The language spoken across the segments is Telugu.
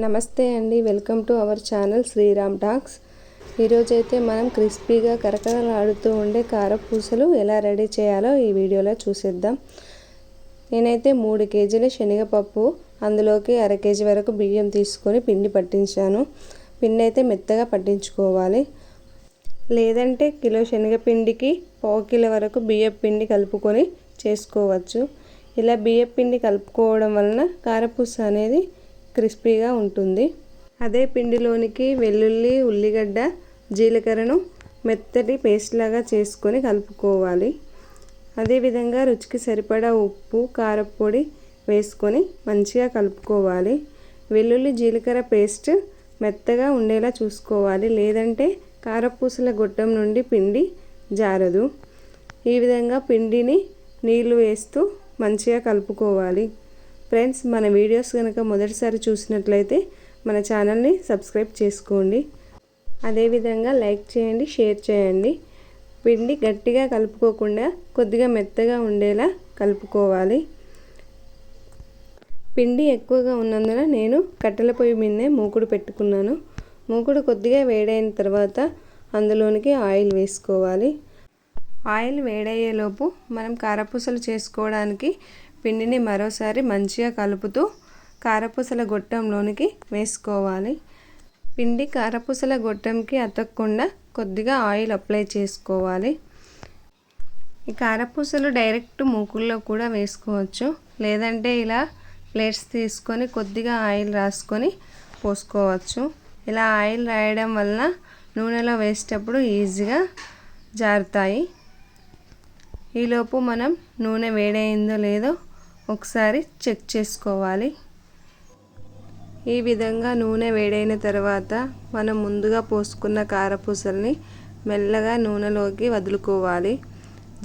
నమస్తే అండి, welcome to our channel Sriram talks. ఈరోజైతే మనం క్రిస్పీగా కరకరలాడుతూ ఉండే కారపూసలు ఎలా రెడీ చేయాలో ఈ వీడియోలో చూసేద్దాం. నేనైతే 3 కేజీల శనగపప్పు, అందులోకి 1/2 కేజీ వరకు బియ్యం తీసుకొని పిండి పట్టించాను. పిండి అయితే మెత్తగా పట్టించుకోవాలి, లేదంటే కిలో శనగపిండికి 1/2 కిలో వరకు బియ్యం పిండి కలుపుకొని చేసుకోవచ్చు. ఇలా బియ్యం పిండి కలుపుకోవడం వలన కారపూస అనేది క్రిస్పీగా ఉంటుంది. అదే పిండిలోనికి వెల్లుల్లి, ఉల్లిగడ్డ, జీలకర్రను మెత్తటి పేస్ట్ లాగా చేసుకొని కలుపుకోవాలి. అదేవిధంగా రుచికి సరిపడా ఉప్పు, కారపొడి వేసుకొని మంచిగా కలుపుకోవాలి. వెల్లుల్లి, జీలకర్ర పేస్ట్ మెత్తగా ఉండేలా చూసుకోవాలి, లేదంటే కారపూసల గొట్టం నుండి పిండి జారదు. ఈ విధంగా పిండిని నీళ్లు వేస్తూ మంచిగా కలుపుకోవాలి. ఫ్రెండ్స్, మన వీడియోస్ కనుక మొదటిసారి చూసినట్లయితే మన ఛానల్ని సబ్స్క్రైబ్ చేసుకోండి. అదేవిధంగా లైక్ చేయండి, షేర్ చేయండి. పిండి గట్టిగా కలుపుకోకుండా కొద్దిగా మెత్తగా ఉండేలా కలుపుకోవాలి. పిండి ఎక్కువగా ఉన్నందున నేను కట్టెల పొయ్యి మీదనే మూకుడు పెట్టుకున్నాను. మూకుడు కొద్దిగా వేడైన తర్వాత అందులోనికి ఆయిల్ వేసుకోవాలి. ఆయిల్ వేడయ్యేలోపు మనం కారపూసలు చేసుకోవడానికి పిండిని మరోసారి మంచిగా కలుపుతూ కారపూసల గొట్టంలోనికి వేసుకోవాలి. పిండి కారపూసల గొట్టంకి అతకకుండా కొద్దిగా ఆయిల్ అప్లై చేసుకోవాలి. ఈ కారపూసలు డైరెక్ట్ మూకుల్లో కూడా వేసుకోవచ్చు, లేదంటే ఇలా ప్లేట్స్ తీసుకొని కొద్దిగా ఆయిల్ రాసుకొని పోసుకోవచ్చు. ఇలా ఆయిల్ రాయడం వలన నూనెలో వేసేటప్పుడు ఈజీగా జారుతాయి. ఈలోపు మనం నూనె వేడైందో లేదో ఒకసారి చెక్ చేసుకోవాలి. ఈ విధంగా నూనె వేడైన తర్వాత మనం ముందుగా పోసుకున్న కారపూసల్ని మెల్లగా నూనెలోకి వదులుకోవాలి.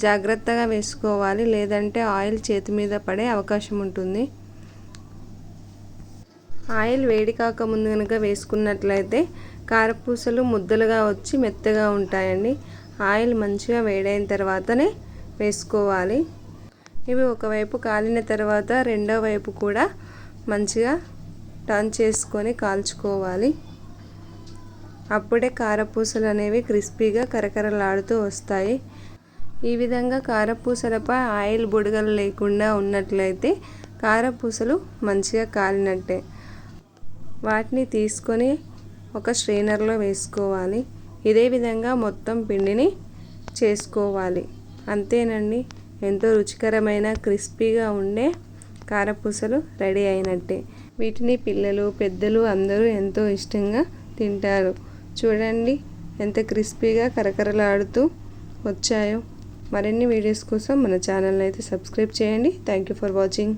జాగ్రత్తగా వేసుకోవాలి, లేదంటే ఆయిల్ చేతి మీద పడే అవకాశం ఉంటుంది. ఆయిల్ వేడి కాకముందు కనుక వేసుకున్నట్లయితే కారపూసలు ముద్దలుగా వచ్చి మెత్తగా ఉంటాయండి. ఆయిల్ మంచిగా వేడైన తర్వాతనే వేసుకోవాలి. ఇవి ఒకవైపు కాలిన తర్వాత రెండో వైపు కూడా మంచిగా టర్న్ చేసుకొని కాల్చుకోవాలి. అప్పుడే కారపూసలు అనేవి క్రిస్పీగా కరకరలాడుతూ వస్తాయి. ఈ విధంగా కారపూసలపై ఆయిల్ బుడగలు లేకుండా ఉన్నట్లయితే కారపూసలు మంచిగా కాలినట్టే. వాటిని తీసుకొని ఒక స్ట్రైనర్లో వేసుకోవాలి. ఇదే విధంగా మొత్తం పిండిని చేసుకోవాలి. అంతేనండి, ఎంతో రుచికరమైన క్రిస్పీగా ఉండే కారపూసలు రెడీ అయినట్టే. వీటిని పిల్లలు, పెద్దలు అందరూ ఎంతో ఇష్టంగా తింటారు. చూడండి ఎంత క్రిస్పీగా కరకరలాడుతూ వచ్చాయో. మరిన్ని వీడియోస్ కోసం మన ఛానల్ని అయితే సబ్స్క్రైబ్ చేయండి. Thank you for watching.